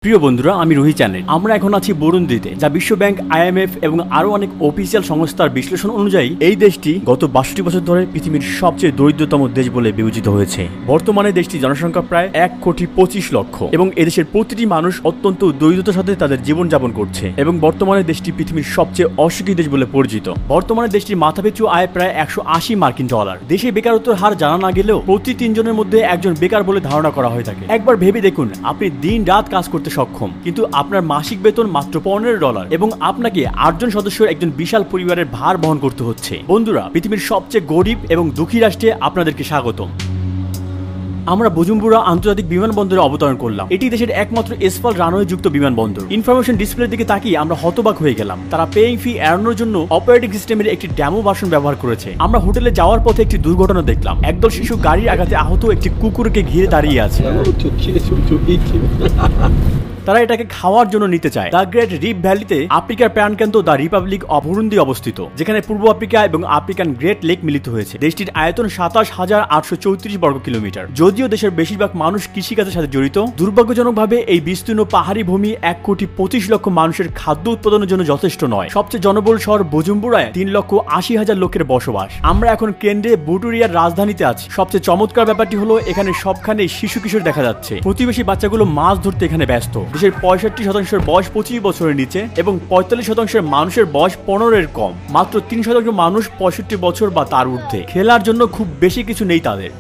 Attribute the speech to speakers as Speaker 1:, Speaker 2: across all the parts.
Speaker 1: প্রিয় বন্ধুরা, আমি রোহিত চ্যানেল। আমরা এখন আছি বুরুন্দিতে, যা বিশ্ব ব্যাংক, IMF এবং আরো অনেক অফিসিয়াল সংস্থার বিশ্লেষণ অনুযায়ী এই দেশটি গত ৬২ বছর ধরে পৃথিবীর সবচেয়ে দরিদ্রতম দেশ বলে বিবেচিত হয়েছে। বর্তমানে দেশটির জনসংখ্যা প্রায় ১,২৫,০০,০০০ এবং এদেশের প্রতিটি মানুষ অত্যন্ত দরিদ্রতার সাথে তাদের জীবনযাপন করছে এবং বর্তমানে দেশটি পৃথিবীর সবচেয়ে অসুখী দেশ বলে পরিচিত। বর্তমানে দেশটির মাথাপিছু আয় প্রায় $১৮০ দেশে বেকারত্বের হার জানা না গেলেও প্রতি ৩ জনের মধ্যে একজন বেকার বলে ধারণা করা হয়ে থাকে। একবার ভেবে দেখুন, আপনি দিন রাত কাজ করতে সক্ষম, কিন্তু আপনার মাসিক বেতন মাত্র $15 এবং আপনাকে ৮ জন সদস্যের একজন বিশাল পরিবারের ভার বহন করতে হচ্ছে। বন্ধুরা, পৃথিবীর সবচেয়ে গরিব এবং দুঃখী রাষ্ট্রে আপনাদেরকে স্বাগতম। আমরা বুজুম্বুরা আন্তর্জাতিক বিমানবন্দরে অবতরণ করলাম। এটি দেশের একমাত্র এসফাল্ট রানওয়ে যুক্ত বিমানবন্দর। ইনফরমেশন ডিসপ্লের দিকে তাকিয়ে আমরা হতবাক হয়ে গেলাম। তারা পেইং ফি এড়ানোর জন্য অপারেটিং সিস্টেমের একটি ডেমো ভার্সন ব্যবহার করেছে। আমরা হোটেলে যাওয়ার পথে একটি দুর্ঘটনা দেখলাম। একদল শিশু গাড়ির আঘাতে আহত একটি কুকুরকে ঘিরে দাঁড়িয়ে আছে। তারা এটাকে খাওয়ার জন্য নিতে চায়। দ্য গ্রেট রিফ ভ্যালিতে আফ্রিকার প্রাণকেন্দ্র দ্য রিপাবলিক অফ বুরুন্দি অবস্থিত, যেখানে পূর্ব আফ্রিকা এবং আফ্রিকান গ্রেট লেক মিলিত হয়েছে। দেশটির আয়তন ২৭,৮৩৪ বর্গ কিলোমিটার। যদিও দেশের বেশিরভাগ মানুষ কৃষিকাজের সাথে জড়িত, দুর্ভাগ্যজনকভাবে এই বিস্তীর্ণ পাহাড়ি ভূমি ১,২৫,০০,০০০ মানুষের খাদ্য উৎপাদনের জন্য যথেষ্ট নয়। সবচেয়ে জনবহুল শহর বুজুম্বুরায় ৩,৮০,০০০ লোকের বসবাস। আমরা এখন কেন্দ্রে বুটুরিয়ার রাজধানীতে আছি। সবচেয়ে চমৎকার ব্যাপারটি হলো এখানে সবখানে শিশু কিশোর দেখা যাচ্ছে। প্রতিবেশী বাচ্চাগুলো মাছ ধরতে এখানে ব্যস্ত। দেশের ৬৫% বয়স ২৫ বছরের নিচে এবং ৪৫% মানুষের বয়স ১৫-এর কম। মাত্র ৩% মানুষ ৬৫ বছর বা তার ঊর্ধ্বে। খেলার জন্য খুব বেশি কিছু নেই তাদের।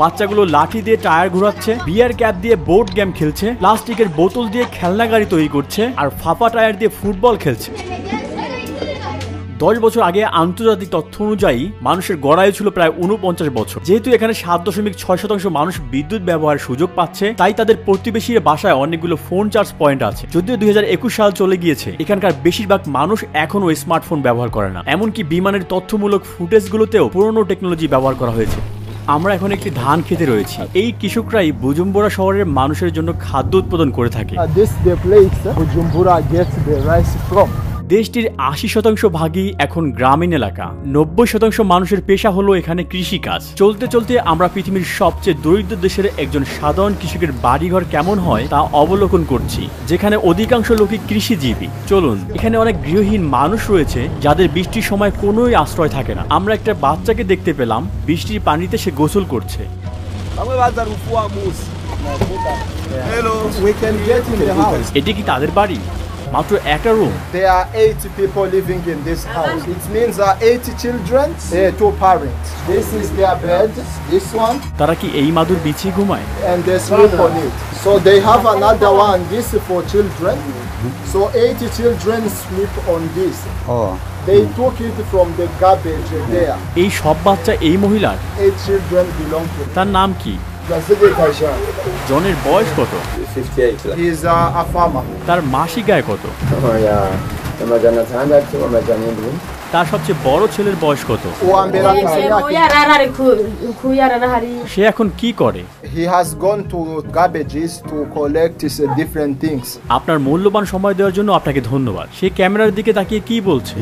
Speaker 1: বাচ্চাগুলো লাঠি দিয়ে টায়ার ঘোরাচ্ছে, বিয়ার ক্যাপ দিয়ে বোর্ড গেম খেলছে, প্লাস্টিকের বোতল দিয়ে খেলনা গাড়ি তৈরি করছে আর ফাঁপা টায়ার দিয়ে ফুটবল খেলছে। ১০ বছর আগে আন্তর্জাতিক তথ্য অনুযায়ী মানুষের গড়ায়ু ছিল প্রায় ৪৯ বছর। যেহেতু এখানে ৭.৬% মানুষ বিদ্যুৎ ব্যবহারের সুযোগ পাচ্ছে, তাই তাদের প্রতিবেশীর বাসায় অনেকগুলো ফোন চার্জ পয়েন্ট আছে। যদিও ২০২১ সাল চলে গিয়েছে, এখানকার বেশিরভাগ মানুষ এখনও স্মার্টফোন ব্যবহার করে না। এমনকি বিমানের তথ্যমূলক ফুটেজগুলোতেও পুরনো টেকনোলজি ব্যবহার করা হয়েছে। আমরা এখন একটি ধান খেতে রয়েছি। এই কৃষকরাই বুজুম্বুরা শহরের মানুষের জন্য খাদ্য উৎপাদন করে থাকে। দেশটির ৮০% ভাগই এখন গ্রামীণ এলাকা। ৯০% মানুষের পেশা হলো এখানে কৃষিকাজ। চলতে চলতে আমরা পৃথিবীর সবচেয়ে দরিদ্র দেশের একজন সাধারণ কৃষকের বাড়িঘর কেমন হয় তা অবলোকন করছি, যেখানে অধিকাংশ লোকই কৃষিজীবী। চলুন, এখানে অনেক গৃহহীন মানুষ রয়েছে যাদের বৃষ্টির সময় কোনোই আশ্রয় থাকে না। আমরা একটা বাচ্চাকে দেখতে পেলাম, বৃষ্টির পানিতে সে গোসল করছে। এটি কি তাদের বাড়ি? মাত্র একটা room.
Speaker 2: There are 80 people living in this house. It means 80 children, 2 parents. This is their bed, this one.
Speaker 1: তারা কি এই মাদুর বিছিয়ে ঘুমায়?
Speaker 2: And they sleep on it. So they have another one, this is for children. So 80 children sleep on this.
Speaker 3: Oh.
Speaker 2: They took it from the garbage there.
Speaker 1: এই সব বাচ্চা এই মহিলার?
Speaker 2: 8 children belong to.
Speaker 1: তার নাম কি? জনের বয়স কত?
Speaker 3: 58.
Speaker 2: He is a farmer.
Speaker 1: তার মাসিক আয় কত? তার সবচেয়ে বড় ছেলের বয়স কত? সে এখন কি করে?
Speaker 2: He has gone to garbages to collect different things.
Speaker 1: আপনার মূল্যবান সময় দেওয়ার জন্য আপনাকে ধন্যবাদ। সে ক্যামেরার দিকে তাকিয়ে কি বলছে?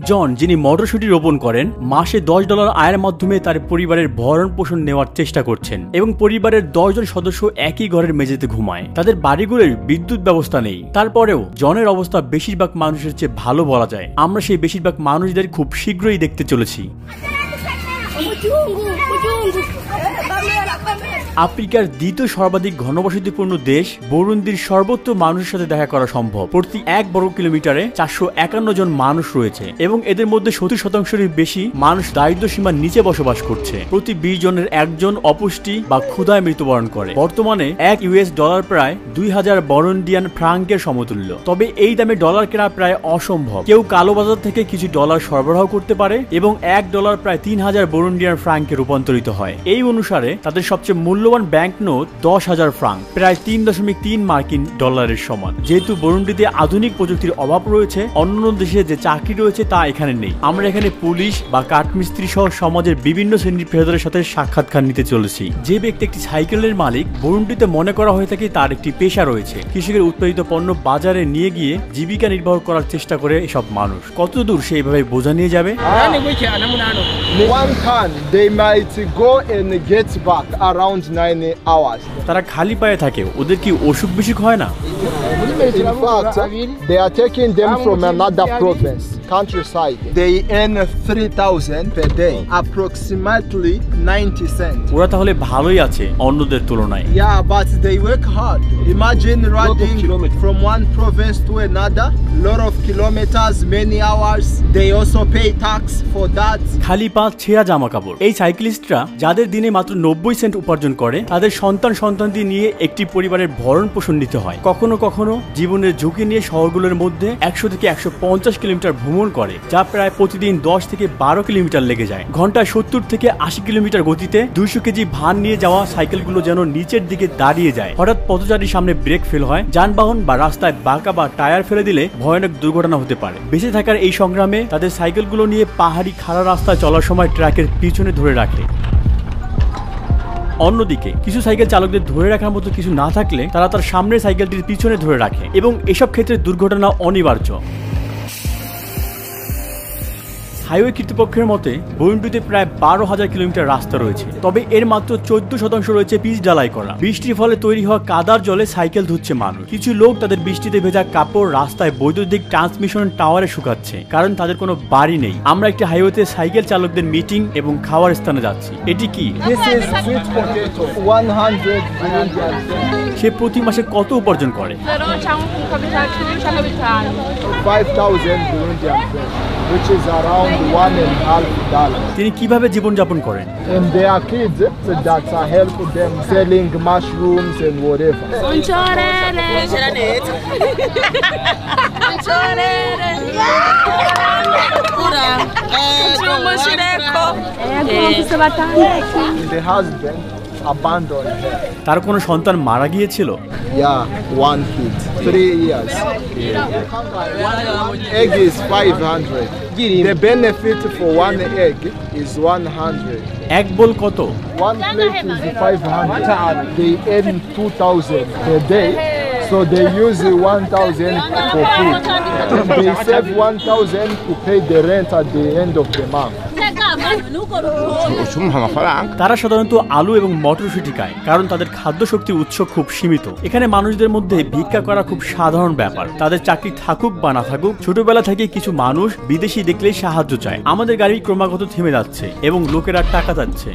Speaker 1: জন, যিনি মটরশুঁটি রোপণ করেন, মাসে $10 আয়ের মাধ্যমে তার পরিবারের ভরণ পোষণ নেওয়ার চেষ্টা করছেন এবং পরিবারের 10 জন সদস্য একই ঘরের মেঝেতে ঘুমায়। তাদের বাড়িগুলোর বিদ্যুৎ ব্যবস্থা নেই। তারপরেও জনের অবস্থা বেশিরভাগ মানুষের চেয়ে ভালো বলা যায়। আমরা সেই বেশিরভাগ মানুষদের খুব শীঘ্রই দেখতে চলেছি। আফ্রিকার দ্বিতীয় সর্বাধিক ঘনবসতিপূর্ণ দেশ বুরুন্দির সর্বত্র মানুষের সাথে দেখা করা সম্ভব। প্রতি 1 বর্গ কিলোমিটারে 451 জন মানুষ রয়েছে এবং এদের মধ্যে 70%-এর বেশি মানুষ দারিদ্র্য সীমার নিচে বসবাস করছে। প্রতি 20 জনের একজন অপুষ্টি বা ক্ষুধায় মৃত্যুবরণ করে। বর্তমানে $1 প্রায় 2000 বরুন্ডিয়ান ফ্রাঙ্কের সমতুল্য। তবে এই দামে ডলার কেনা প্রায় অসম্ভব। কেউ কালোবাজার থেকে কিছু ডলার সরবরাহ করতে পারে এবং $1 প্রায় 3000 বরুন্ডিয়ান ফ্রাঙ্কে রূপান্তরিত হয়। এই অনুসারে তাদের সবচেয়ে মূল্য মূল্যবান ব্যাংক নোট 10,000 ফ্রাঙ্ক, প্রায় 3.3 মার্কিন ডলারের সমান। যেহেতু বুরুন্ডিতে আধুনিক প্রযুক্তির অভাব রয়েছে, অন্যান্য দেশে যে চাকরি রয়েছে তা এখানে নেই। আমরা এখানে পুলিশ বা কাঠমিস্ত্রি সহ সমাজের বিভিন্ন শ্রেণীর পেশাদারের সাথে সাক্ষাৎকার নিতে চলেছি। যে ব্যক্তি একটি সাইকেলের মালিক, বুরুন্ডিতে মনে করা হয়ে থাকে তার একটি পেশা রয়েছে। কৃষকের উৎপাদিত পণ্য বাজারে নিয়ে গিয়ে জীবিকা নির্বাহ করার চেষ্টা করে এসব মানুষ। কতদূর সে এইভাবে বোঝা নিয়ে যাবে?
Speaker 2: 1 ton, they might go and get back around 9 hours.
Speaker 1: তারা খালি পায়ে থাকে, ওদের কি অসুখ বিসুখ হয় না?
Speaker 2: In fact, they are taking them from another province, countryside. They earn 3,000 per day, approximately 90 cents.
Speaker 1: ওরা তাহলে ভালোই আছে অন্যদের তুলনায়।
Speaker 2: Yeah, but they work hard. Imagine riding from one province to another, lot of kilometers, many hours. They also pay tax for that.
Speaker 1: খালি পা, ছেঁড়া জামা কাপড়। এই সাইক্লিস্টরা যাদের দিনে মাত্র 90 সেন্ট উপার্জন করে, তাদের সন্তানদের নিয়ে একটি পরিবারের ভরণ পোষণ নিতে হয়। কখনো কখনো জীবনের ঝুঁকি নিয়ে শহরগুলোর মধ্যে 100 থেকে 150 কিলোমিটার ভ্রমণ করে, যা প্রায় প্রতিদিন 10 থেকে 12 কিলোমিটার লেগে যায়। ঘন্টায় 70 থেকে 80 কিলোমিটার গতিতে 200 কেজি ভার নিয়ে যাওয়া সাইকেলগুলো যেন নিচের দিকে দাঁড়িয়ে যায়। হঠাৎ পথচারীর সামনে ব্রেক ফেল হয়, যানবাহন বা রাস্তায় বাঁকা বা টায়ার ফেলে দিলে ভয়ানক দুর্ঘটনা হতে পারে। বেঁচে থাকার এই সংগ্রামে তাদের সাইকেলগুলো নিয়ে পাহাড়ি খাড়া রাস্তায় চলার সময় ট্রাকের পিছনে ধরে রাখে। অন্যদিকে কিছু সাইকেল চালকদের ধরে রাখার মতো কিছু না থাকলে তারা তার সামনের সাইকেলটির পিছনে ধরে রাখে, এবং এসব ক্ষেত্রে দুর্ঘটনা অনিবার্য। হাইওয়ে কর্তৃপক্ষের মতে বুরুন্ডিতে প্রায় 12,000 কিলোমিটার রাস্তা রয়েছে, তবে এর মাত্র 14% রয়েছে পিচ ঢালাই করা। বৃষ্টির ফলে তৈরি হওয়া কাদার জলে সাইকেল ধুচ্ছে মানুষ। কিছু লোক তাদের বৃষ্টিতে ভেজা কাপড় রাস্তায় বৈদ্যুতিক ট্রান্সমিশন টাওয়ারে শুকাচ্ছে, কারণ তাদের কোনো বাড়ি নেই। আমরা একটি হাইওয়েতে সাইকেল চালকদের মিটিং এবং খাওয়ার স্থানে যাচ্ছি। এটি কি?
Speaker 2: This is sweet potato, 100 Burundian cents.
Speaker 1: সে প্রতি মাসে কত উপার্জন করে?
Speaker 2: 5,000 Burundian cents, which is around $1.5.
Speaker 1: তিনি কিভাবে জীবনযাপন করেন?
Speaker 2: And their kids that are helping them selling mushrooms and whatever. The husband abandoned her.
Speaker 1: তার কোনো সন্তান মারা গিয়েছিল?
Speaker 2: Yeah, one kid, 3 years. Egg is 500. The benefit for one egg is 100.
Speaker 1: এক বোল কত?
Speaker 2: One plate is 500. They earn 2,000 per day, so they use 1,000 for food. They save 1,000 to pay the rent at the end of the month.
Speaker 1: তারা সাধারণত আলু এবং মটরশুঁটি খায়, কারণ তাদের খাদ্য শক্তির উৎস খুব সীমিত। এখানে মানুষদের মধ্যে ভিক্ষা করা খুব সাধারণ ব্যাপার। তাদের চাকরি থাকুক বা না থাকুক, ছোটবেলা থেকে কিছু মানুষ বিদেশি দেখলেই সাহায্য চায়। আমাদের গাড়ি ক্রমাগত থেমে যাচ্ছে এবং লোকেরা টাকা চাচ্ছে।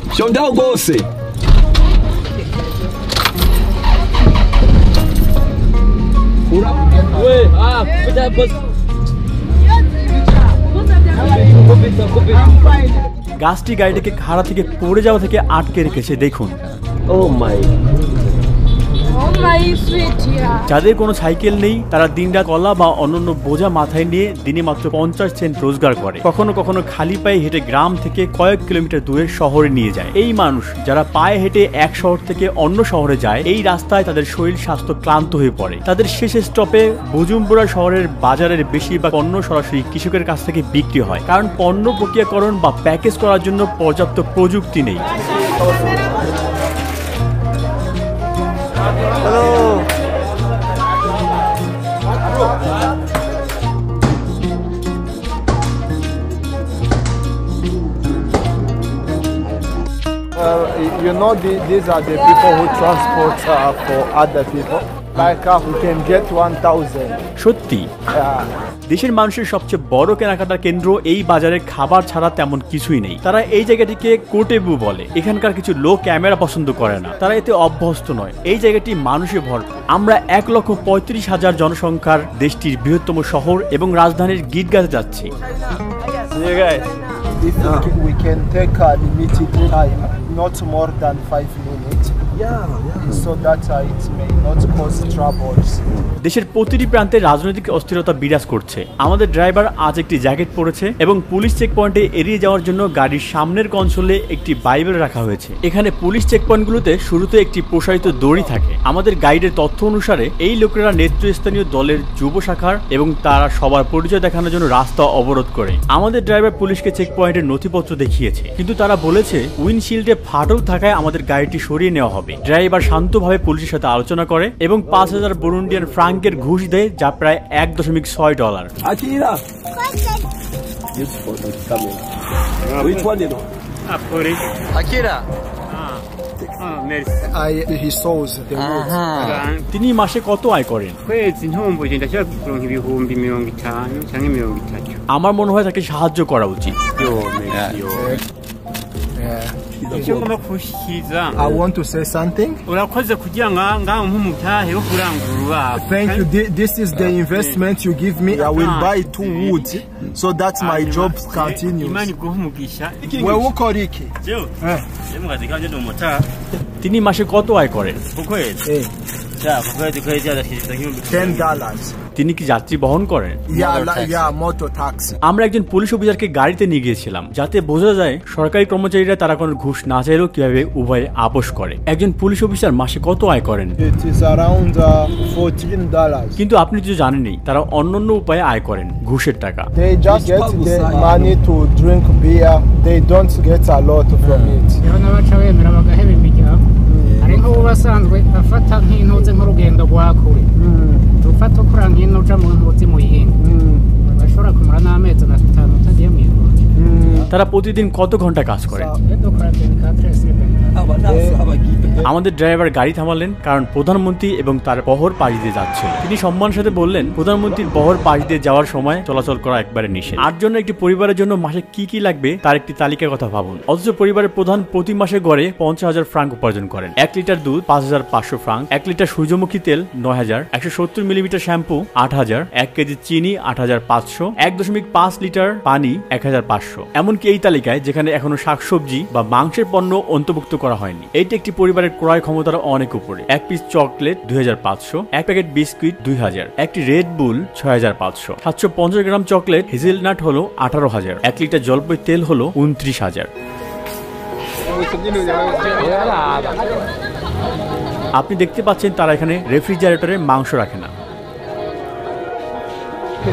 Speaker 1: গাছটি গাড়িটাকে খাড়া থেকে পড়ে যাওয়া থেকে আটকে রেখেছে, দেখুন। যাদের কোনো সাইকেল নেই তারা দিনরাত কলা বা অন্যান্য বোঝা মাথায় নিয়ে দিনে মাত্র 50 সেন্ট রোজগার করে। কখনো কখনো খালি পায়ে হেঁটে গ্রাম থেকে কয়েক কিলোমিটার দূরের শহরে নিয়ে যায়। এই মানুষ যারা পায়ে হেঁটে এক শহর থেকে অন্য শহরে যায়, এই রাস্তায় তাদের শরীর স্বাস্থ্য ক্লান্ত হয়ে পড়ে। তাদের শেষ স্টপে বুজুম্বুরা শহরের বাজারের বেশিরভাগ পণ্য সরাসরি কৃষকের কাছ থেকে বিক্রি হয়, কারণ পণ্য প্রক্রিয়াকরণ বা প্যাকেজ করার জন্য পর্যাপ্ত প্রযুক্তি নেই।
Speaker 2: You know, these are the people who transport for other people. Like we can get 1,000.
Speaker 1: সত্যি দেশের মানুষের সবচেয়ে বড় কেনাকাটার কেন্দ্র এই বাজারে খাবার ছাড়া তেমন কিছুই নেই। তারা এই জায়গাটিকে কোটেবু বলে। এখানকার কিছু লোক ক্যামেরা পছন্দ করে না, তারা এতে অভ্যস্ত নয়। এই জায়গাটি মানুষে ভরপুর। আমরা 1,35,000 জনসংখ্যার দেশটির বৃহত্তম শহর এবং রাজধানীর গিটগাতে যাচ্ছি।
Speaker 2: We can take a limited time, not more than 5 minutes. so that it may not cause troubles.
Speaker 1: দেশের প্রতিটি প্রান্তে রাজনৈতিক অস্থিরতা বিরাজ করছে। আমাদের ড্রাইভার আজ একটি জ্যাকেট পরেছে এবং পুলিশ চেকপয়েন্টে এড়িয়ে যাওয়ার জন্য গাড়ির সামনের কনসোলে একটি বাইবেল রাখা হয়েছে। এখানে পুলিশ চেকপয়েন্টগুলোতে শুরুতে একটি প্রসারিত দড়ি থাকে। আমাদের গাইডের তথ্য অনুসারে এই লোকেরা নেতৃস্থানীয় দলের যুব শাখার এবং তারা সবার পরিচয় দেখানোর জন্য রাস্তা অবরোধ করে। আমাদের ড্রাইভার পুলিশকে চেকপয়েন্টের নথিপত্র দেখিয়েছে, কিন্তু তারা বলেছে উইন্ডশিল্ডে ফাটল থাকায় আমাদের গাড়িটি সরিয়ে নেওয়া হবে। ড্রাইভার শান্তভাবে পুলিশের সাথে আলোচনা করে এবং 5000 বুরুন্ডিয়ান ফ্রাঙ্কের ঘুষ দেয়, যা প্রায় $1.6।
Speaker 3: Akira. This for the camera. Which one you know?
Speaker 4: Akira.
Speaker 2: He sows the wood.
Speaker 1: তিনি মাসে কত আয় করেন?
Speaker 5: kwezi ntumbuye ndashaka kuronka ibihumbi 50 canke 30.
Speaker 1: আমার মনে হয় তাকে সাহায্য করা উচিত।
Speaker 5: icyo ngomba kushikiza
Speaker 2: I want to say something.
Speaker 5: urakoze kugira ngaho nk'umutahe wo kurangurura.
Speaker 2: Thank you. This is the investment you give me. I will buy 2 wood so that my job continues.
Speaker 5: Imani guha umugisha.
Speaker 2: Wewe uko riki?
Speaker 5: Mu kazi kanje ndi umutahe.
Speaker 1: তিনি মাসে কত আয় karen?
Speaker 5: Ukwezi. Kwezi arashiriza
Speaker 2: $10.
Speaker 1: তিনি কি যাত্রী বহন করেন?
Speaker 2: Yeah, motor taxi.
Speaker 1: আমরা একজন পুলিশ অফিসারকে গাড়িতে নিয়ে গিয়েছিলাম, যাতে বোঝা যায় সরকারি কর্মচারীরা তারা কোনো ঘুষ না চাইলেও কিভাবে উভয়ে আপোষ করে। একজন পুলিশ অফিসার মাসে কত আয় করেন?
Speaker 2: It is around $14.
Speaker 1: কিন্তু আপনি তো জানেনই তারা অন্যান্য উপায়ে আয় করেন, ঘুষের টাকা।
Speaker 2: They just get the money to drink beer. They don't get a lot from it.
Speaker 6: Rero n'abaca bemera bagaheba imiryango. Hari nk'ubu basanzwe afata nk'intuze nk'urugendo rwa kure. Ufata ukura nk'ino uja mu ntuzi mu yindi. Bashobora kumara n'amezi 5 utagiye mu ijoro।
Speaker 1: তারা প্রতিদিন কত ঘন্টা কাজ করে? আমাদের driver গাড়ি থামালেন কারণ প্রধানমন্ত্রী এবং তার বহর পাশ দিয়ে যাচ্ছিল। তিনি সম্মানের সাথে বললেন, প্রধানমন্ত্রীর বহর পাশ দিয়ে যাওয়ার সময় চলাচল করা একবারে নিষেধ। 8 জনের একটি পরিবারের জন্য মাসে কি কি লাগবে তার একটি তালিকার কথা ভাবুন। অথচ পরিবারের প্রধান প্রতি মাসে গড়ে 50,000 ফ্রাঙ্ক উপার্জন করেন। 1 লিটার দুধ 5500 ফ্রাঙ্ক, 1 লিটার সূর্যমুখী তেল 9000, 170 মিলিমিটার শ্যাম্পু 8000, 1 কেজি চিনি 8500, 1.5 লিটার পানি 1500। এমনকি এই তালিকায় যেখানে এখনো শাকসবজি বা মাংসের পণ্য অন্তর্ভুক্ত করা হয়নি। এইটা একটি পরিবারের ক্রয় ক্ষমতার অনেক উপরে। 1 পিস চকলেট 2500, 1 প্যাকেট বিস্কুট 2000, একটি রেড বুল 6500, 750 গ্রাম চকলেট হেজেলনাট হলো 18000, 1 লিটার জলপাই তেল হলো 29000। আপনি দেখতে পাচ্ছেন তারা এখানে রেফ্রিজারেটরে মাংস রাখে না।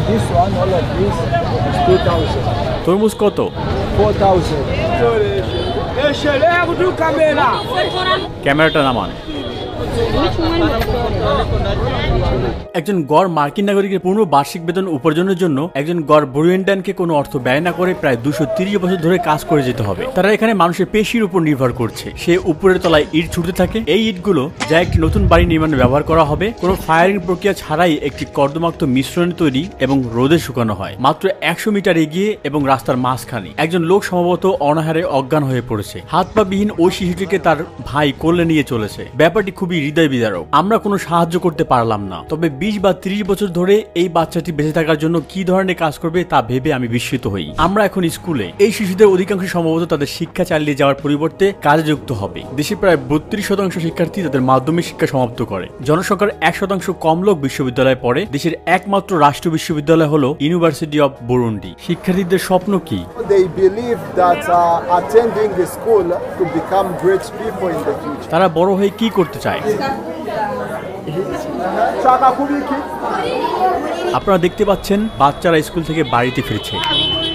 Speaker 2: This one, all of this is 2,000.
Speaker 1: তরমুজ কত?
Speaker 2: 4,000.
Speaker 1: ক্যামেরাটা নামান। একজন গড় মার্কিন নাগরিকের পূর্ণ বার্ষিক বেতন উপার্জনের জন্য একজন গড় বুরুন্ডিয়ানকে কোনো অর্থ ব্যয় না করে প্রায় 230 বছর ধরে কাজ করে যেতে হবে। তারা এখানে মানুষের পেশির উপর নির্ভর করছে। সে উপরের তলায় ইট ছুটতে থাকে। এই ইটগুলো যা একটি নতুন বাড়ি নির্মাণে ব্যবহার করা হবে, কোনো ফায়ারিং প্রক্রিয়া ছাড়াই একটি কর্দমাক্ত মিশ্রণে তৈরি এবং রোদে শুকানো হয়। মাত্র 100 মিটার এগিয়ে এবং রাস্তার মাঝখানে একজন লোক সম্ভবত অনাহারে অজ্ঞান হয়ে পড়েছে। হাত পা বিহীন ওই শিশুটিকে তার ভাই কোলে নিয়ে চলেছে। ব্যাপারটি খুবই হৃদয় বিদারক। আমরা কোনো সাহায্য করতে পারলাম না, তবে 20 বা 30 বছর ধরে এই বাচ্চাটি বেঁচে থাকার জন্য কি ধরনের কাজ করবে তা ভেবে আমি বিস্মিত হই। আমরা এখন স্কুলে। এই শিশুদের অধিকাংশ সম্ভবত তাদের শিক্ষা চালিয়ে যাওয়ার পরিবর্তে কাজে যুক্ত হবে। দেশে প্রায় 32% শিক্ষার্থী তাদের মাধ্যমিক শিক্ষা সমাপ্ত করে। জনসংখ্যার 1% কম লোক বিশ্ববিদ্যালয়ে পড়ে। দেশের একমাত্র রাষ্ট্রীয় বিশ্ববিদ্যালয় হলো ইউনিভার্সিটি অফ বুরুন্ডি। শিক্ষার্থীদের স্বপ্ন কি?
Speaker 2: They believe that attending the school to become great people in the future.
Speaker 1: তারা বড় হয়ে কি করতে চায়? আপনারা দেখতে পাচ্ছেন বাচ্চারা স্কুল থেকে বাড়িতে ফিরছে।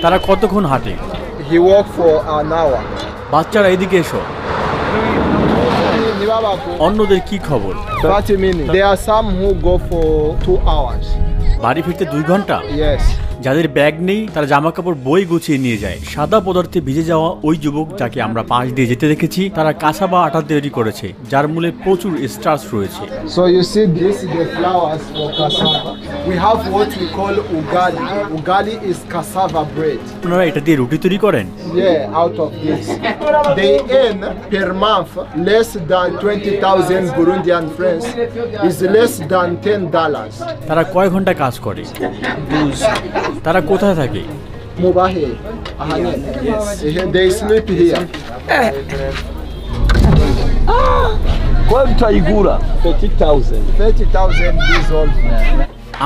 Speaker 1: তারা কতক্ষণ হাঁটে?
Speaker 2: He walked for an hour.
Speaker 1: বাচ্চারা এদিকে এসো। অন্যদের কি খবর?
Speaker 2: 30 minutes. There are some who go for 2 hours.
Speaker 1: বাড়ি ফিরতে 2 ঘন্টা?
Speaker 2: Yes.
Speaker 1: যাদের ব্যাগ নেই তারা জামা কাপড় বই গুছিয়ে নিয়ে যায়। সাদা পদার্থে ভিজে যাওয়া ওই যুবক যাকে আমরা পাশ দিয়ে যেতে দেখেছি, তারা কাসাবা আটা তৈরি করেছে যার মূলে প্রচুর স্টার্চ রয়েছে।
Speaker 2: So you see this is the flowers for cassava. We have what we call ugali. Ugali is cassava bread.
Speaker 1: আপনারা এটা দিয়ে রুটি তৈরি করেন?
Speaker 2: Yeah, out of this. They earn per month less than 20,000 Burundian francs. Is less than $10.
Speaker 1: তারা কয় ঘন্টা কাজ করে?
Speaker 2: 12.
Speaker 1: তারা কোথায় থাকে?
Speaker 2: Mubahe. Yes. They sleep here.
Speaker 7: Quanto aigura? 30,000.
Speaker 2: 30,000 diesel.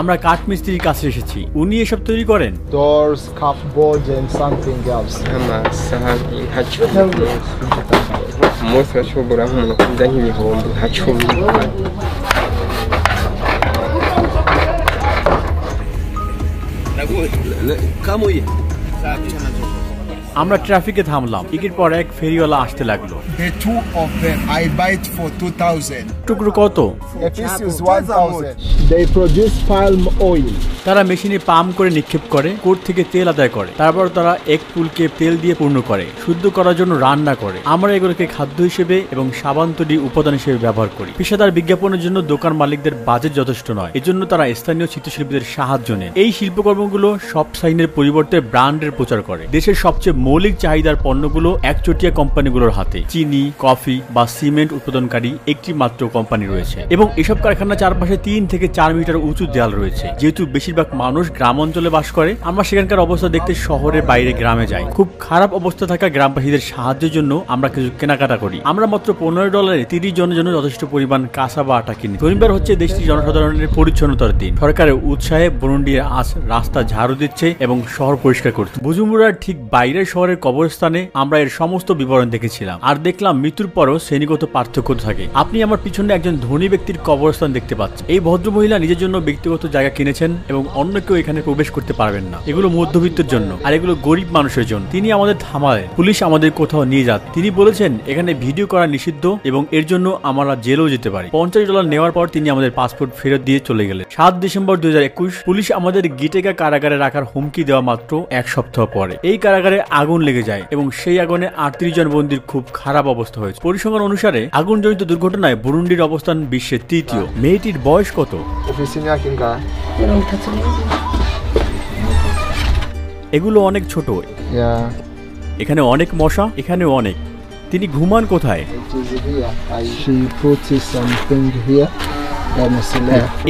Speaker 1: আমরা কাঠমিস্ত্রির কাছে এসেছি, উনি এসব তৈরি করেন।
Speaker 2: Doors, cupboards and something else.
Speaker 8: amasahani nka cumi ku munsi bashobora nk'umuntu kuza nk'ibihumbi nka 10.
Speaker 7: Kamo ye?
Speaker 1: আমরা ট্রাফিকে থামলাম, একের পর এক ফেরিওয়ালা আসতে লাগলো।
Speaker 2: The two of them, I buy it for 2,000.
Speaker 1: টুকরো কত?
Speaker 2: A piece is 1,000. They produce palm oil.
Speaker 1: তারা মেশিনে পাম্প করে নিক্ষেপ করে, কোট থেকে তেল আদায় করে, তারপর তারা এক পুলকে তেল দিয়ে পূর্ণ করে, শুদ্ধ করার জন্য রান্না করে। আমরা এগুলোকে খাদ্য হিসেবে এবং সাবান তৈরি উপাদান হিসেবে ব্যবহার করি। পেশাদার বিজ্ঞাপনের জন্য দোকান মালিকদের বাজেট যথেষ্ট নয়, এজন্য তারা স্থানীয় চিত্রশিল্পীদের সাহায্য নেয়। এই শিল্পকর্মগুলো সব সাইনের পরিবর্তে ব্র্যান্ডের প্রচার করে। দেশের সবচেয়ে মৌলিক চাহিদার পণ্যগুলো একচটিয়া কোম্পানিগুলোর হাতে। চিনি, কফি বা সিমেন্ট উৎপাদনকারী একটি মাত্র কোম্পানি রয়েছে এবং এসব কারখানার চারপাশে 3 থেকে 4 মিটার উঁচু দেয়াল রয়েছে। যেহেতু বেশিরভাগ মানুষ গ্রাম অঞ্চলে বাস করে, আমরা সেখানকার অবস্থা দেখতে শহরের বাইরে গ্রামে যাই। খুব খারাপ অবস্থা থাকা গ্রামবাসীদের সাহায্যের জন্য আমরা কিছু কেনাকাটা করি। আমরা মাত্র $15 30 জনের জন্য যথেষ্ট পরিমাণ কাঁচা বা আটা কিনি। শনিবার হচ্ছে দেশটির জনসাধারণের পরিচ্ছন্নতার দিন। সরকারের উৎসাহে বুরুন্ডি আজ রাস্তা ঝাড়ু দিচ্ছে এবং শহর পরিষ্কার করছে। বুজুম্বুরার ঠিক বাইরের শহরের কবরস্থানে আমরা এর সমস্ত বিবরণ দেখেছিলাম আর দেখলাম মৃত্যুর পরও শ্রেণীগত পার্থক্য থাকে। আপনি আমার পিছনে একজন ধনী ব্যক্তির কবরস্থান দেখতে পাচ্ছেন। এই ভদ্রমহিলা নিজের জন্য ব্যক্তিগত জায়গা কিনেছেন এবং অন্য কেউ এখানে প্রবেশ করতে পারবেন না। এগুলো মধ্যবিত্তের জন্য আর এগুলো গরিব মানুষের জন্য। তিনি আমাদের থামায়, পুলিশ আমাদের কোথাও নিয়ে যান। তিনি বলেছেন এখানে ভিডিও করা নিষিদ্ধ এবং এর জন্য আমরা জেলেও যেতে পারি। $50 নেওয়ার পর তিনি আমাদের পাসপোর্ট ফেরত দিয়ে চলে গেলেন। 7 ডিসেম্বর 2021 পুলিশ আমাদের গিটেগা কারাগারে রাখার হুমকি দেওয়া মাত্র 1 সপ্তাহ পরে এই কারাগারে আগুন লেগে যায় এবং সেই আগুনে 38 জন বন্দীর খুব খারাপ অবস্থা হয়েছে। পরিসংখ্যান অনুসারে আগুনজনিত দুর্ঘটনায় বুরুন্ডির অবস্থান বিশ্বের 3য়। মেয়েটির বয়স কত? এগুলো অনেক ছোট। এখানে অনেক মশা, এখানে অনেক। তিনি ঘুমান কোথায়?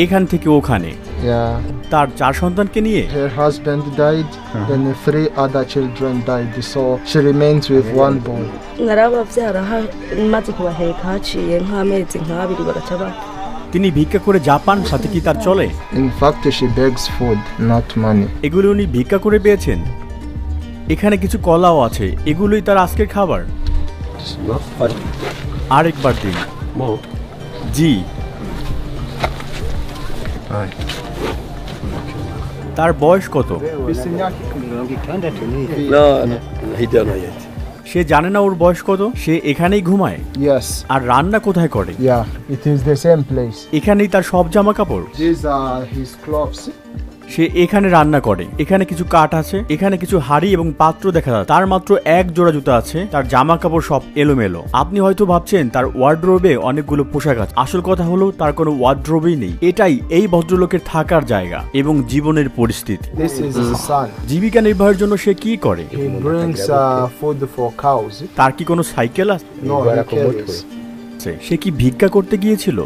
Speaker 1: এখান থেকে ওখানে। তার 4 সন্তানকে নিয়ে।
Speaker 2: Her husband died, then 3 other children died, so she remains with one boy.
Speaker 1: তিনি ভিক্ষা করে জাপান, সাথে কি তার চলে?
Speaker 2: In fact, she begs food, not money.
Speaker 1: এগুলো উনি ভিক্ষা করে পেয়েছেন। এখানে কিছু কলাও আছে, এগুলোই তার আজকের খাবার। আরেকবার দিন। জি। তার বয়স কত? সে জানে না ওর বয়স কত। সে এখানেই ঘুমায়।
Speaker 2: Yes.
Speaker 1: আর রান্না কোথায় করে?
Speaker 2: Yeah, it is the same place.
Speaker 1: এখানেই তার সব জামা কাপড়।
Speaker 2: These are his clothes.
Speaker 1: সে এখানে রান্না করে। এখানে কিছু কাঠ আছে, এখানে কিছু হাড়ি এবং পাত্র দেখা যায়। তার মাত্র 1 জোড়া জুতা আছে। তার জামা কাপড় সব এলোমেলো। আপনি হয়তো ভাবছেন তার ওয়ার্ড্রোবে অনেকগুলো পোশাক আছে। আসল কথা হলো তার কোনো ওয়ার্ড্রোবেই নেই। এটাই এই ভদ্রলোকের থাকার জায়গা এবং জীবনের পরিস্থিতি।
Speaker 2: This is his son.
Speaker 1: জীবিকা নির্বাহের জন্য সে কি করে?
Speaker 2: He brings food for cows.
Speaker 1: তার কি কোনো সাইকেল আছে?
Speaker 2: No, he carries.
Speaker 1: সে কি ভিক্ষা করতে গিয়েছিল?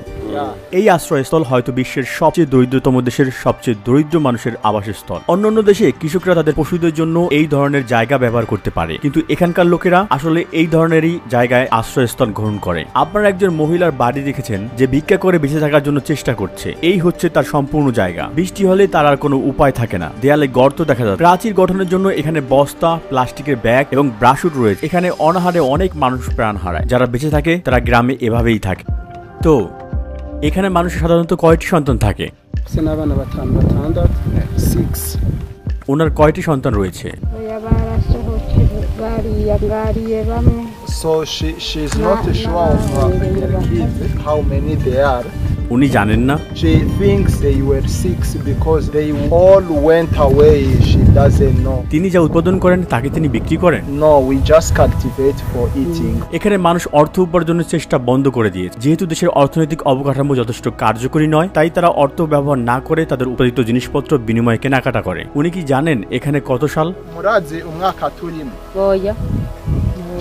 Speaker 1: এই আশ্রয়স্থল হয়তো বিশ্বের সবচেয়ে দরিদ্রতম দেশের সবচেয়ে দরিদ্র মানুষের আবাসস্থল। অন্যান্য দেশে কৃষকরা তাদের পশুদের জন্য এই ধরনের জায়গা ব্যবহার করতে পারে, কিন্তু এখানকার লোকেরা আসলে এই ধরনেরই জায়গায় আশ্রয়স্থল গ্রহণ করে। আপনারা একজন মহিলার বাড়ি দেখেছেন যে ভিক্ষা করে বেঁচে থাকার জন্য চেষ্টা করছে। এই হচ্ছে তার সম্পূর্ণ জায়গা। বৃষ্টি হলে তার আর কোনো উপায় থাকে না। দেয়ালে গর্ত দেখা যায়। প্রাচীর গঠনের জন্য এখানে বস্তা, প্লাস্টিকের ব্যাগ এবং ব্রাশুট রয়েছে। এখানে অনাহারে অনেক মানুষ প্রাণ হারায়। যারা বেঁচে থাকে তারা গ্রামে এভাবেই থাকে। তো এখানে মানুষের সাধারণত কয়টি সন্তান থাকে? ওনার কয়টি সন্তান রয়েছে?
Speaker 2: So she's not sure of how many they are.
Speaker 1: উনি জানেন না।
Speaker 2: She thinks they were 6 because they all went away. She doesn't know.
Speaker 1: তিনি যা উৎপাদন করেন তাকে তিনি বিক্রি করেন?
Speaker 2: No, we just cultivate for eating.
Speaker 1: এখানে মানুষ অর্থ উপার্জনের চেষ্টা বন্ধ করে দিয়েছে। যেহেতু দেশের অর্থনৈতিক অবকাঠামো যথেষ্ট কার্যকরী নয়, তাই তারা অর্থ ব্যবহার না করে তাদের উৎপাদিত জিনিসপত্র বিনিময়ে কেনাকাটা করে। উনি কি জানেন এখানে কত সাল?
Speaker 2: Murazi umwaka turimo.
Speaker 3: Oya.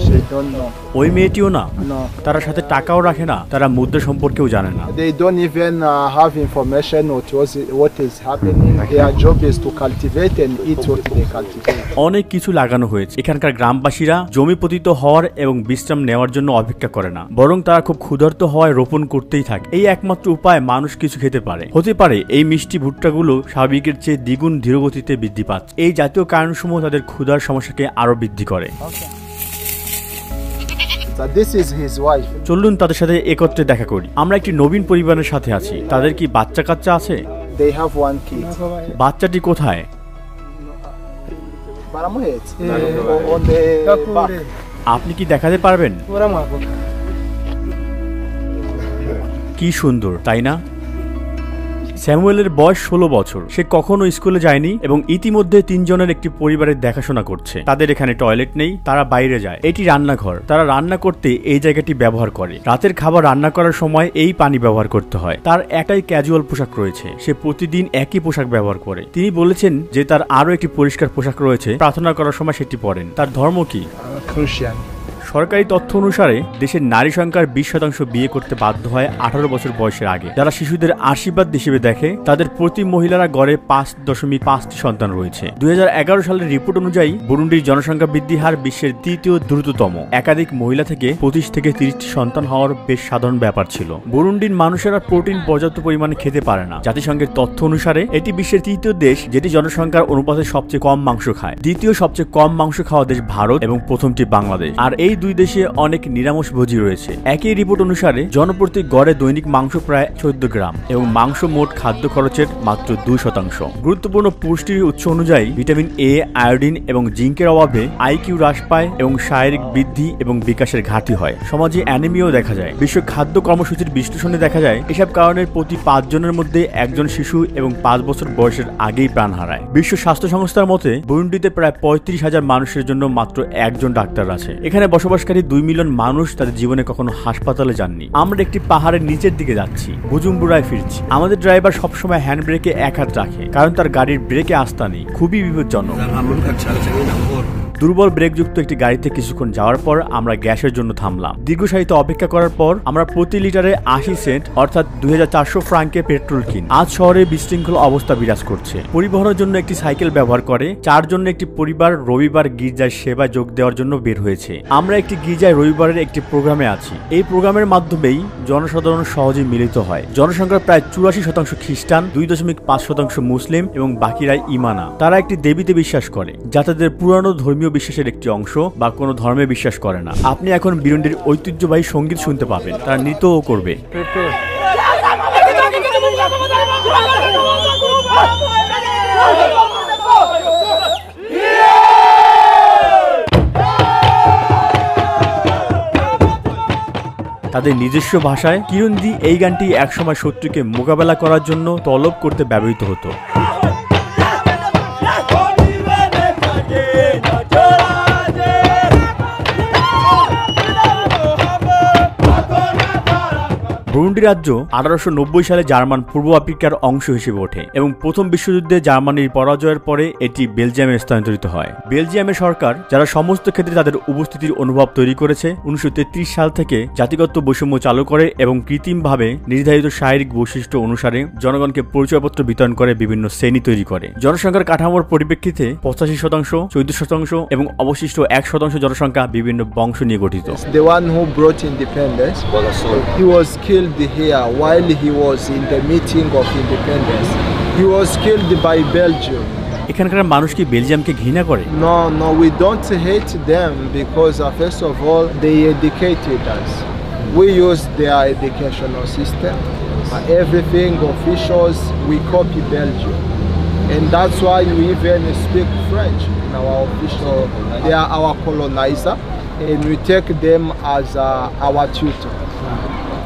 Speaker 2: She don't know.
Speaker 1: ওই মেয়েটিও না,
Speaker 2: No.
Speaker 1: তারা সাথে টাকাও রাখে না, তারা মুদ্রা সম্পর্কেও জানে না।
Speaker 2: They don't even have information what is happening. Their job is to cultivate and eat what they cultivate.
Speaker 1: অনেক কিছু লাগানো হয়েছে। এখানকার গ্রামবাসীরা জমি পতিত হওয়ার এবং বিশ্রাম নেওয়ার জন্য অপেক্ষা করে না, বরং তারা খুব ক্ষুধার্ত হওয়ায় রোপণ করতেই থাকে। এই একমাত্র উপায় মানুষ কিছু খেতে পারে। হতে পারে এই মিষ্টি ভুট্টাগুলো স্বাভাবিকের চেয়ে দ্বিগুণ ধীরগতিতে বৃদ্ধি পাচ্ছে। এই জাতীয় কারণসমূহ তাদের ক্ষুধার সমস্যাকে আরো বৃদ্ধি করে।
Speaker 2: So this is his wife.
Speaker 1: চলুন তাদের সাথে একত্রে দেখা করি। আমরা একটি নবীন পরিবারের সাথে আছি। তাদের কি বাচ্চা কাচ্চা আছে?
Speaker 2: They have one kid.
Speaker 1: বাচ্চাটি কোথায়?
Speaker 2: Baramuhetse. On the back.
Speaker 1: আপনি কি দেখাতে পারবেন? কি সুন্দর, তাই না? স্যামুয়েলের বয়স 16 বছর। সে কখনো স্কুলে যায়নি এবং ইতিমধ্যে 3 জনের একটি পরিবারের দেখাশোনা করছে। তাদের এখানে টয়লেট নেই, তারা বাইরে যায়। এটি রান্নাঘর। তারা রান্না করতে এই জায়গাটি ব্যবহার করে। রাতের খাবার রান্না করার সময় এই পানি ব্যবহার করতে হয়। তার একটাই ক্যাজুয়াল পোশাক রয়েছে। সে প্রতিদিন একই পোশাক ব্যবহার করে। তিনি বলেছেন যে তার আরো একটি পরিষ্কার পোশাক রয়েছে, প্রার্থনা করার সময় সেটি পরেন। তার ধর্ম কি?
Speaker 2: Christian.
Speaker 1: সরকারি তথ্য অনুসারে দেশের নারী সংখ্যার 20% বিয়ে করতে বাধ্য হয় 18 বছর বয়সের আগে। যারা শিশুদের আশীর্বাদ হিসেবে দেখে, তাদের প্রতি মহিলারা গড়ে 5.5টি সন্তান রয়েছে। 2011 সালের রিপোর্ট অনুযায়ী বুরুন্ডির জনসংখ্যা বৃদ্ধি হার বিশ্বের তৃতীয় দ্রুততম। একাধিক মহিলা থেকে 25 থেকে 30টি সন্তান হওয়ার বেশ সাধারণ ব্যাপার ছিল। বুরুন্ডির মানুষেরা প্রোটিন পর্যাপ্ত পরিমাণে খেতে পারে না। জাতিসংঘের তথ্য অনুসারে এটি বিশ্বের তৃতীয় দেশ যেটি জনসংখ্যার অনুপাতে সবচেয়ে কম মাংস খায়। দ্বিতীয় সবচেয়ে কম মাংস খাওয়া দেশ ভারত এবং প্রথমটি বাংলাদেশ। আর এই দুই দেশে অনেক নিরামিষভোজী রয়েছে। একই রিপোর্ট অনুসারে জনপ্রতি গড়ে দৈনিক মাংস প্রায় 14 গ্রাম এবং মাংস মোট খাদ্য খরচের মাত্র 2%। গুরুত্বপূর্ণ পুষ্টির উৎস অনুযায়ী ভিটামিন এ, আয়োডিন এবং জিঙ্কের অভাবে আইকিউ হ্রাস পায় এবং শারীরিক বৃদ্ধি এবং বিকাশের ঘাটতি হয়। সমাজে অ্যানিমিয়াও দেখা যায়। বিশ্ব খাদ্য কর্মসূচির বিশ্লেষণে দেখা যায় এসব কারণের প্রতি 5 জনের মধ্যে একজন শিশু এবং 5 বছর বয়সের আগেই প্রাণ হারায়। বিশ্ব স্বাস্থ্য সংস্থার মতে বুরুন্ডিতে প্রায় 35,000 মানুষের জন্য মাত্র একজন ডাক্তার আছে। এখানে বসবাসকারী 2 মিলিয়ন মানুষ তাদের জীবনে কখনো হাসপাতালে যাননি। আমরা একটি পাহাড়ের নিচের দিকে যাচ্ছি, বুজুম্বুরায় ফিরছি। আমাদের ড্রাইভার সবসময় হ্যান্ড ব্রেকে এক হাত রাখে, কারণ তার গাড়ির ব্রেকে আস্থা নেই। খুবই বিপজ্জনক। দুর্বল ব্রেকযুক্ত একটি গাড়িতে কিছুক্ষণ যাওয়ার পর আমরা গ্যাসের জন্য থামলাম। দীর্ঘ সারিতে অপেক্ষা করার পর আমরা প্রতি লিটারে 80 সেন্ট অর্থাৎ 2400 ফ্রাঙ্কে পেট্রোল কিনি। আজ শহরে বিশৃঙ্খল অবস্থা বিরাজ করছে। পরিবহনের জন্য একটি সাইকেল ব্যবহার করে 4 জনের একটি পরিবার রবিবার গির্জায় সেবা যোগ দেওয়ার জন্য বের হয়েছে। আমরা একটি গির্জায় রবিবারের একটি প্রোগ্রামে আছি। এই প্রোগ্রামের মাধ্যমেই জনসাধারণ সহজে মিলিত হয়। জনসংখ্যার প্রায় 84% খ্রিস্টান, 2.5% মুসলিম এবং বাকিরাই ইমানা। তারা একটি দেবীতে বিশ্বাস করে যা তাদের পুরানো ধর্মীয় বিশ্বাসের একটি অংশ বা কোনো ধর্মে বিশ্বাস করে না। আপনি এখন বুরুন্ডির ঐতিহ্যবাহী সঙ্গীত শুনতে পাবেন। তারা নৃত্যও করবে। তাদের নিজস্ব ভাষায় কিরুন্দি এই গানটি একসময় শত্রুকে মোকাবেলা করার জন্য তলব করতে ব্যবহৃত হতো। বুরুন্ডি রাজ্য 1890 সালে জার্মান পূর্ব আফ্রিকার অংশ হিসেবে ওঠে এবং প্রথম বিশ্বযুদ্ধে জার্মানির পরাজয়ের পরে এটি বেলজিয়ামে স্থানান্তরিত হয়। বেলজিয়ামের সরকার যারা সমস্ত ক্ষেত্রে তাদের উপস্থিতির অনুভব তৈরি করেছে 1933 সাল থেকে জাতিগত বৈষম্য চালু করে এবং কৃত্রিমভাবে নির্ধারিত শারীরিক বৈশিষ্ট্য অনুসারে জনগণকে পরিচয়পত্র বিতরণ করে বিভিন্ন শ্রেণী তৈরি করে। জনসংখ্যার কাঠামোর পরিপ্রেক্ষিতে 85%, 14% এবং অবশিষ্ট 1% জনসংখ্যা বিভিন্ন বংশ নিয়ে গঠিত।
Speaker 2: The one who brought independence, he was killed here while he was in the meeting of independence. He was killed by Belgium.
Speaker 1: এখানকার মানুষ কি বেলজিয়ামকে ঘৃণা করে?
Speaker 2: No, we don't hate them because first of all they educated us. We use their educational system. Everything officials we copy Belgium, and that's why we even speak French in our official. They are our colonizer, and we take them as our tutor.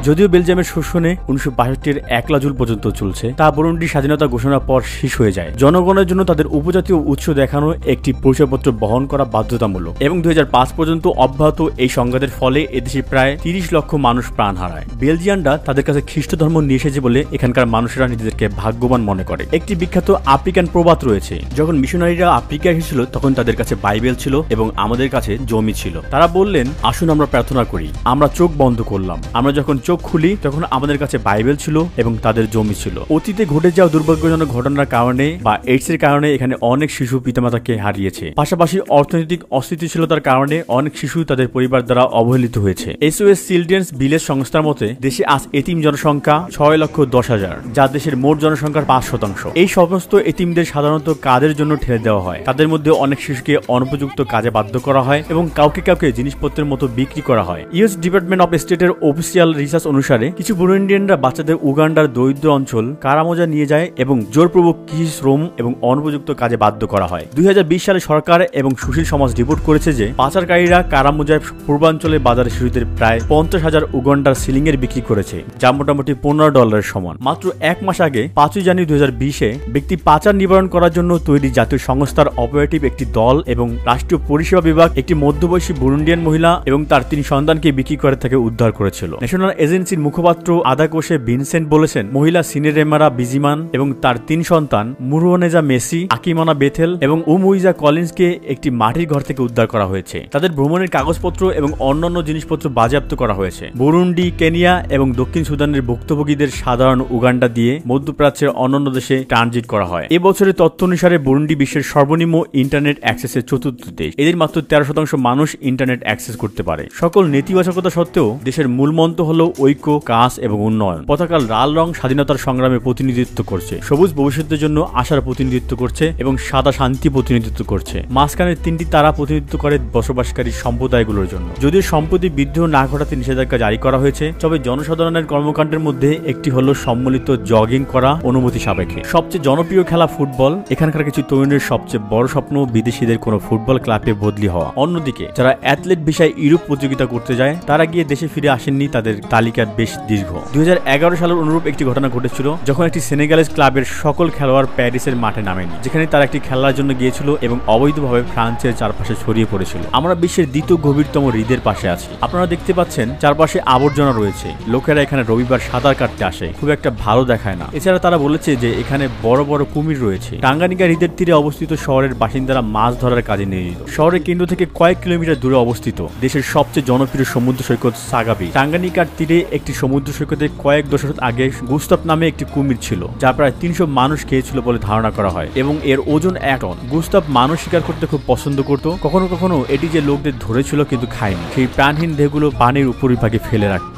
Speaker 1: যদিও বেলজিয়ামের শোষণে 1962-এর 1 June পর্যন্ত চলছে, তা বুরুন্ডির স্বাধীনতা ঘোষণার পর শেষ হয়ে যায়। জনগণের জন্য তাদের উপজাতীয় উৎস দেখানো একটি পরিচয়পত্র বহন করা বাধ্যতামূলক এবং 2005 পর্যন্ত অব্যাহত এই সংঘাতের ফলে এদেশে প্রায় 30 লক্ষ মানুষ প্রাণ হারায়। বেলজিয়ানরা তাদের কাছে খ্রিস্ট ধর্ম নিয়ে এসেছে বলে এখানকার মানুষেরা নিজেদেরকে ভাগ্যবান মনে করে। একটি বিখ্যাত আফ্রিকান প্রবাদ রয়েছে, যখন মিশনারিরা আফ্রিকা এসেছিল তখন তাদের কাছে বাইবেল ছিল এবং আমাদের কাছে জমি ছিল। তারা বললেন, আসুন আমরা প্রার্থনা করি। আমরা চোখ বন্ধ করলাম, আমরা যখন চোখ খুলি তখন আমাদের কাছে বাইবেল ছিল এবং তাদের জমি ছিল। অতীতে ঘটে যাওয়া দুর্ভাগ্যজনক ঘটনার কারণে বা এইডস এর কারণে এখানে অনেক শিশু পিতামাতাকে হারিয়েছে। পাশাপাশি অর্থনৈতিক অস্থিতিশীলতার কারণে অনেক শিশু তাদের পরিবার দ্বারা অবহেলিত হয়েছে। SOS চিলড্রেন্স ভিলেজ সংস্থার মতে দেশে আজ এতিম জনসংখ্যা 6,10,000, যা দেশের মোট জনসংখ্যার 5%। এই সমস্ত এতিমদের সাধারণত কাজের জন্য ঠেলে দেওয়া হয়। তাদের মধ্যে অনেক শিশুকে অনুপযুক্ত কাজে বাধ্য করা হয় এবং কাউকে কাউকে জিনিসপত্রের মতো বিক্রি করা হয়। ইউএস ডিপার্টমেন্ট অফ স্টেটের অফিসিয়াল রিসার্চ অনুসারে কিছু বুরুন্ডিয়ানরা বাচ্চাদের উগান্ডার দরিদ্র অঞ্চল কারামোজা নিয়ে যায় এবং জোরপূর্বক কৃষি শ্রম এবং অনুপযুক্ত কাজে বাধ্য করা হয়। 2020 সালে সরকার এবং সুশীল সমাজ রিপোর্ট করেছে যে পাচারকারীরা কারামোজায় পূর্বাঞ্চলের বাজারে শিশুদের প্রায় 50,000 উগান্ডার সিলিং এর বিক্রি করেছে, যা মোটামুটি $15 সমান। মাত্র 1 মাস আগে 5 জানুয়ারি 2020-এ ব্যক্তি পাচার নিবারণ করার জন্য তৈরি জাতীয় সংস্থার অপারেটিভ একটি দল এবং রাষ্ট্রীয় পরিষেবা বিভাগ একটি মধ্যবয়সী বুরুন্ডিয়ান মহিলা এবং তার 3 সন্তানকে বিক্রি করে তাকে উদ্ধার করেছিল। ন্যাশনাল এজেন্সির মুখপাত্র আদাকোশে ভিনসেন্ট বলেছেন, মহিলা সিনেরেমারা বিজিমান এবং তার 3 সন্তান মুরুনেজা মেসি, আকিমানা বেথেল এবং উমুইজা কলিন্সকে একটি মাটির ঘর থেকে উদ্ধার করা হয়েছে। তাদের ভ্রমণের কাগজপত্র এবং অন্যান্য জিনিসপত্র বাজেয়াপ্ত করা হয়েছে। বুরুন্ডি, কেনিয়া এবং দক্ষিণ সুদানের ভুক্তভোগীদের সাধারণ উগান্ডা দিয়ে মধ্যপ্রাচ্যের অন্যান্য দেশে ট্রানজিট করা হয়। এবছরের তথ্য অনুসারে বুরুন্ডি বিশ্বের সর্বনিম্ন ইন্টারনেট অ্যাক্সেসের 4র্থ দেশ। এদের মাত্র 13% মানুষ ইন্টারনেট অ্যাক্সেস করতে পারে। সকল নেতিবাচকতা সত্ত্বেও দেশের মূল মন্ত্র হল ঐক্য, কাজ এবং উন্নয়ন। পতাকার লাল রং স্বাধীনতার সংগ্রামে প্রতিনিধিত্ব করছে, সবুজ ভবিষ্যতের জন্য আশার প্রতিনিধিত্ব করছে এবং সাদা শান্তি প্রতিনিধিত্ব করছে। মাঝখানের 3টি তারা প্রতিনিধিত্ব করে বসবাসকারী সম্প্রদায়গুলোর জন্য। যদিও সম্প্রতি বিদ্রোহ না ঘটাতে নিষেধাজ্ঞা জারি করা হয়েছে, তবে জনসাধারণের কর্মকাণ্ডের মধ্যে একটি হলো সম্মিলিত জগিং করা অনুমতি সাপেক্ষে। সবচেয়ে জনপ্রিয় খেলা ফুটবল। এখানকার কিছু তরুণের সবচেয়ে বড় স্বপ্ন বিদেশিদের কোনো ফুটবল ক্লাবে বদলি হওয়া। অন্যদিকে যারা অ্যাথলেট বিষয়ে ইউরোপ প্রতিযোগিতা করতে যায় তারা গিয়ে দেশে ফিরে আসেননি, তাদের তালিকা বেশ দীর্ঘ। 2011 সালের অনুরূপ একটি ঘটনা ঘটেছিল যখন একটি সেনেগালিজ ক্লাবের সকল খেলোয়াড় প্যারিসের মাঠে নামেনি, যেখানে তারা একটি খেলার জন্য গিয়েছিল এবং অবৈধভাবে ফ্রান্সের চারপাশে ছড়িয়ে পড়েছিল। আমরা বিশ্বের দ্বিতীয় গভীরতম হ্রদের পাশে আছি। আপনারা দেখতে পাচ্ছেন চারপাশে আবর্জনা রয়েছে। লোকেরা এখানে রবিবার সাঁতার কাটতে আসে, খুব একটা ভালো দেখায় না। এছাড়া তারা বলেছে যে এখানে বড় বড় কুমির রয়েছে। টাঙ্গানিকা হ্রদের তীরে অবস্থিত শহরের বাসিন্দারা মাছ ধরার কাজে নিয়োজিত। শহরের কেন্দ্র থেকে কয়েক কিলোমিটার দূরে অবস্থিত দেশের সবচেয়ে জনপ্রিয় সমুদ্র সৈকত সাগাবি। টাঙ্গানিকার তীরে একটি সমুদ্র সৈকতে কয়েক দশক আগে গুস্তাভ নামে একটি কুমির ছিল, যা প্রায় 300 মানুষ খেয়েছিল বলে ধারণা করা হয় এবং এর ওজন 1 টন। গুস্তাভ মানুষ শিকার করতে খুব পছন্দ করত। কখনো কখনো এটি যে লোকদের ধরেছিল কিন্তু খায়নি, সেই প্রাণহীন দেহগুলো পানির উপরিভাগে ফেলে রাখত।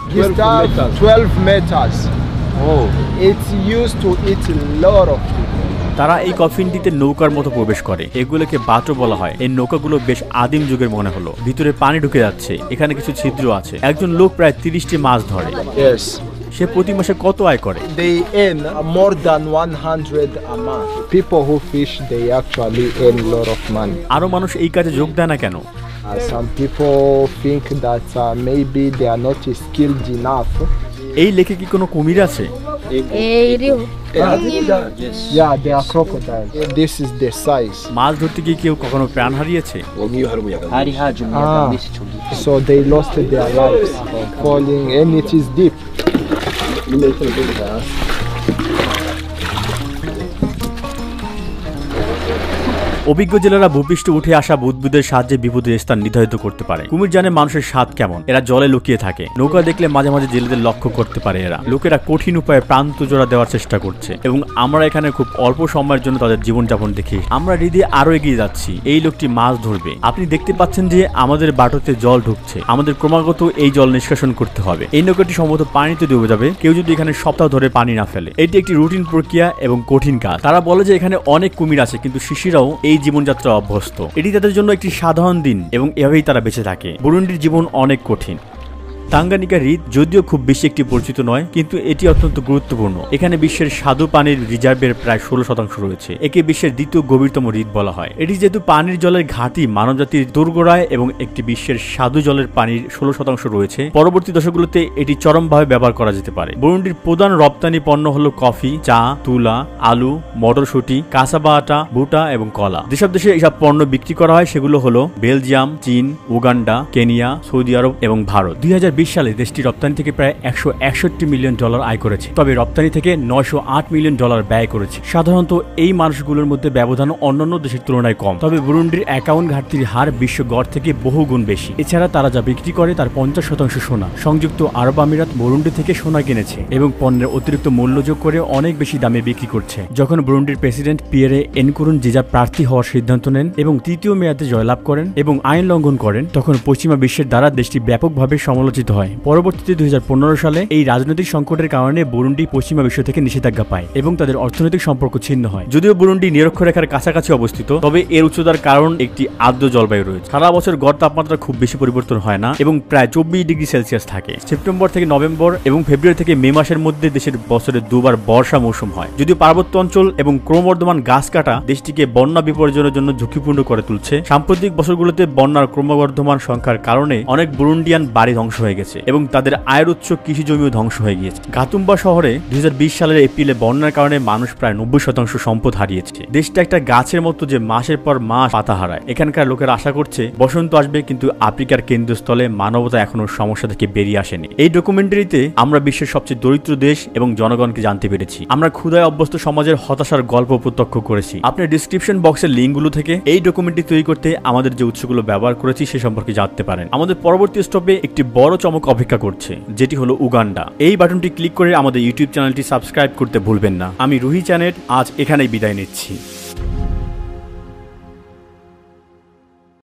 Speaker 2: 12 meters. Oh, it's used to eat a lot of people.
Speaker 1: তারা এই কফিনটিতে নৌকার মতো প্রবেশ করে। এগুলোকে বাটো বলা হয়। এই নৌকাগুলো বেশ আদিম যুগের মনে হলো। ভিতরে পানি ঢুকে যাচ্ছে, এখানে কিছু ছিদ্র আছে। একজন লোক প্রায় 30টি মাছ ধরে।
Speaker 2: Yes.
Speaker 1: সে প্রতি মাসে কত আয় করে?
Speaker 2: They earn more than 100 a month. People who fish, they actually earn a lot of money.
Speaker 1: আরো মানুষ এই কাজে যোগ দেয় না কেন?
Speaker 2: Some people think that maybe they are not skilled enough.
Speaker 1: এই লেকে কি কোনো কুমির আছে?
Speaker 2: Yeah, they are crocodiles. This is the size.
Speaker 1: মাছ ধরতে গিয়ে কেউ কখনো প্রাণ হারিয়েছে?
Speaker 2: So they lost their lives falling and it is deep.
Speaker 1: অভিজ্ঞ জেলেরা ভূপৃষ্ঠে উঠে আসা বুদবুদের সাহায্যে বিপদের স্থান নির্ধারিত করতে পারে। কুমির জানে মানুষের স্বাদ কেমন। এরা জলে লুকিয়ে থাকে। নৌকা দেখলে মাঝে মাঝে জেলেদের লক্ষ্য করতে পারে এরা। লোকেরা কঠিন উপায়ে প্রান্ত জোড়া দেওয়ার চেষ্টা করছে এবং আমরা এখানে খুব অল্প সময়ের জন্য তাদের জীবনযাপন দেখি। আমরা হৃদয়ে আরো এগিয়ে যাচ্ছি। এই লোকটি মাছ ধরবে। আপনি দেখতে পাচ্ছেন যে আমাদের বাটোতে জল ঢুকছে। আমাদের ক্রমাগত এই জল নিষ্কাশন করতে হবে। এই নৌকাটি সম্ভবত পানিতে ডুবে যাবে কেউ যদি এখানে সপ্তাহ ধরে পানি না ফেলে। এটি একটি রুটিন প্রক্রিয়া এবং কঠিন কাজ। তারা বলে যে এখানে অনেক কুমির আছে, কিন্তু শিশিরাও এই জীবনযাত্রা অভ্যস্ত। এটি তাদের জন্য একটি সাধারণ দিন এবং এভাবেই তারা বেঁচে থাকে। বুরুন্ডির জীবন অনেক কঠিন। তাঙ্গানিকা হ্রদ যদিও খুব বেশি একটি পরিচিত নয়, কিন্তু এটি অত্যন্ত গুরুত্বপূর্ণ। এখানে বিশ্বের স্বাদু পানির রিজার্ভের প্রায় 16% রয়েছে। একে বিশ্বের দ্বিতীয় গভীরতম হ্রদ বলা হয়। এটি যেহেতু পানির জলের ঘাঁটি মানবজাতির দোরগোড়ায় এবং একটি বিশ্বের স্বাদু জলের পানির 16% রয়েছে, পরবর্তী দশকগুলোতে এটি চরমভাবে ব্যবহার করা যেতে পারে। বুরুন্ডির প্রধান রপ্তানি পণ্য হলো কফি, চা, তুলা, আলু, মটরশুঁটি, কাসাবা আটা, ভুট্টা এবং কলা। যেসব দেশে এসব পণ্য বিক্রি করা হয় সেগুলো হলো বেলজিয়াম, চীন, উগান্ডা, কেনিয়া, সৌদি আরব এবং ভারত। 2020 সালে দেশটি রপ্তানি থেকে প্রায় $161 মিলিয়ন আয় করেছে, তবে রপ্তানি থেকে $908 মিলিয়ন ব্যয় করেছে। সাধারণত এই মানুষগুলোর মধ্যে ব্যবধান অন্যান্য দেশের তুলনায় কম, তবে বুরুন্ডির অ্যাকাউন্ট ঘাটতির হার বিশ্ব গড় থেকে বহুগুণ বেশি। এছাড়া তারা যা বিক্রি করে তার 50% সোনা। সংযুক্ত আরব আমিরাত বুরুন্ডি থেকে সোনা কিনেছে এবং পণ্যের অতিরিক্ত মূল্য যোগ করে অনেক বেশি দামে বিক্রি করছে। যখন বুরুন্ডির প্রেসিডেন্ট পিয়েরে এনকুরুনজিজা প্রার্থী হওয়ার সিদ্ধান্ত নেন এবং তৃতীয় মেয়াদে জয়লাভ করেন এবং আইন লঙ্ঘন করেন, তখন পশ্চিমা বিশ্বের দ্বারা দেশটি ব্যাপকভাবে সমালোচিত হয়। পরবর্তীতে 2015 সালে এই রাজনৈতিক সংকটের কারণে বুরুন্ডি পশ্চিমা বিশ্ব থেকে নিষেধাজ্ঞা পায় এবং তাদের অর্থনৈতিক সম্পর্ক ছিন্ন হয়। যদিও বুরুন্ডি নিরক্ষরেখার কাছাকাছি অবস্থিত, তবে এর উচ্চতার কারণ একটি আর্দ্র জলবায়ু রয়েছে। সারা বছর গড় তাপমাত্রা খুব বেশি পরিবর্তন হয় না এবং প্রায় 24 ডিগ্রি সেলসিয়াস থাকে। সেপ্টেম্বর থেকে নভেম্বর এবং ফেব্রুয়ারি থেকে মে মাসের মধ্যে দেশের বছরে দুবার বর্ষা মৌসুম হয়। যদিও পার্বত্য অঞ্চল এবং ক্রমবর্ধমান গাছ কাটা দেশটিকে বন্যা বিপর্যয়ের জন্য ঝুঁকিপূর্ণ করে তুলছে। সাম্প্রতিক বছরগুলোতে বন্যার ক্রমবর্ধমান সংখ্যার কারণে অনেক বুরুন্ডিয়ান বাড়ি ধ্বংস হয়ে গেছে এবং তাদের আয়ের উৎস কৃষি জমিও ধ্বংস হয়ে গিয়েছে। গাতুম্বা শহরে 2020 সালের এপ্রিলে বন্যার কারণে মানুষ প্রায় 90% সম্পদ হারিয়েছে। দেশটা একটা গাছের মতো যে মাসের পর মাস পাতা হারায়। এখানকার লোকেরা আশা করছে বসন্ত আসবে, কিন্তু আফ্রিকার কেন্দ্রস্থলে মানবতা এখনো সমস্যা থেকে বেরিয়ে আসেনি। এই ডকুমেন্টারিতে আমরা বিশ্বের সবচেয়ে দরিদ্র দেশ এবং জনগণকে জানতে পেরেছি। আমরা ক্ষুধায় অভ্যস্ত সমাজের হতাশার গল্প প্রত্যক্ষ করেছি। আপনি ডিসক্রিপশন বক্সের লিঙ্কগুলো থেকে এই ডকুমেন্টারি তৈরি করতে আমাদের যে উৎসগুলো ব্যবহার করেছি সে সম্পর্কে জানতে পারেন। আমাদের পরবর্তী স্টপে একটি বড় চমক অপেক্ষা করছে, যেটি হলো উগান্ডা। এই বাটনটি ক্লিক করে আমাদের ইউটিউব চ্যানেলটি সাবস্ক্রাইব করতে ভুলবেন না। আমি রুহি চ্যানেল আজ এখানেই বিদায় নিচ্ছি।